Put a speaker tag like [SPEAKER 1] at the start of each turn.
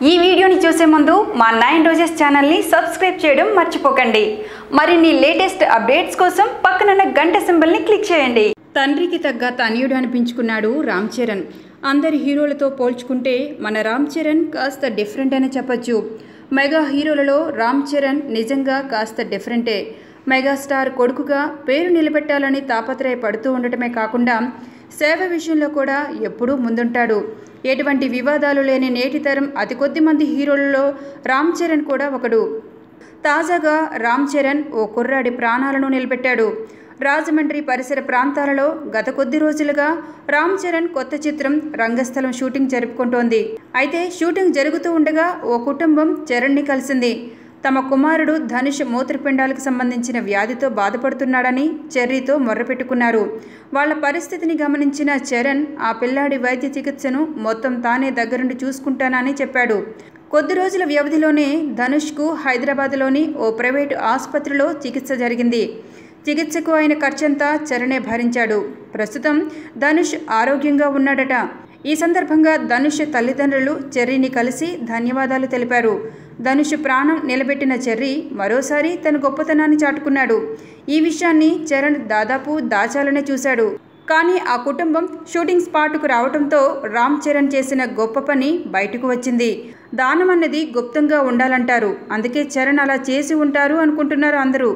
[SPEAKER 1] ఈ వీడియోని చూసే ముందు మా 9 రోజెస్ ఛానల్ని సబ్స్క్రైబ్ చేయడం మర్చిపోకండి. మరిన్ని లేటెస్ట్ అప్డేట్స్ కోసం పక్కనున్న గంట సింబల్ని క్లిక్ చేయండి. తండ్రికి తగ్గ తనయుడు అనిపించుకున్నాడు రామ్ చరణ్. అందరి హీరోలతో పోల్చుకుంటే మన రామ్ చరణ్ కాస్త డిఫరెంట్ అని చెప్పొచ్చు. మెగా హీరోలలో రామ్ చరణ్ నిజంగా కాస్త డిఫరెంటే. మెగాస్టార్ కొడుకుగా పేరు నిలబెట్టాలని తాపత్రయపడుతూ ఉండటమే కాకుండా సేవ విషయంలో కూడా ఎప్పుడూ ముందుంటాడు. ఎటువంటి వివాదాలు లేని నేటి తరం అతి కొద్ది మంది హీరోలలో రామ్ చరణ్ కూడా ఒకడు. తాజాగా రామ్ చరణ్ ఓ కుర్రాడి ప్రాణాలను నిలబెట్టాడు. రాజమండ్రి పరిసర ప్రాంతాలలో గత కొద్ది రోజులుగా రామ్ చరణ్ కొత్త చిత్రం రంగస్థలం షూటింగ్ జరుపుకుంటోంది. అయితే షూటింగ్ జరుగుతూ ఉండగా ఓ కుటుంబం చరణ్ని కలిసింది. తమ కుమారుడు ధనుష్ మూత్రపిండాలకు సంబంధించిన వ్యాధితో బాధపడుతున్నాడని చెర్రీతో మొర్రపెట్టుకున్నారు. వాళ్ల పరిస్థితిని గమనించిన చరణ్ ఆ పిల్లాడి వైద్య చికిత్సను మొత్తం తానే దగ్గరుండి చూసుకుంటానని చెప్పాడు. కొద్ది రోజుల వ్యవధిలోనే ధనుష్కు హైదరాబాద్లోని ఓ ప్రైవేటు ఆసుపత్రిలో చికిత్స జరిగింది. చికిత్సకు అయిన ఖర్చంతా చరణే భరించాడు. ప్రస్తుతం ధనుష్ ఆరోగ్యంగా ఉన్నాడట. ఈ సందర్భంగా ధనుష్ తల్లిదండ్రులు చెర్రీని కలిసి ధన్యవాదాలు తెలిపారు. ధనుష్ ప్రాణం నిలబెట్టిన చెర్రీ మరోసారి తన గొప్పతనాన్ని చాటుకున్నాడు. ఈ విషయాన్ని చరణ్ దాదాపు దాచాలనే చూశాడు. కానీ ఆ కుటుంబం షూటింగ్ స్పాట్కు రావడంతో రామ్ చరణ్ చేసిన గొప్ప పని బయటకు వచ్చింది. దానం అన్నది గుప్తంగా ఉండాలంటారు. అందుకే చరణ్ అలా చేసి ఉంటారు అనుకుంటున్నారు అందరూ.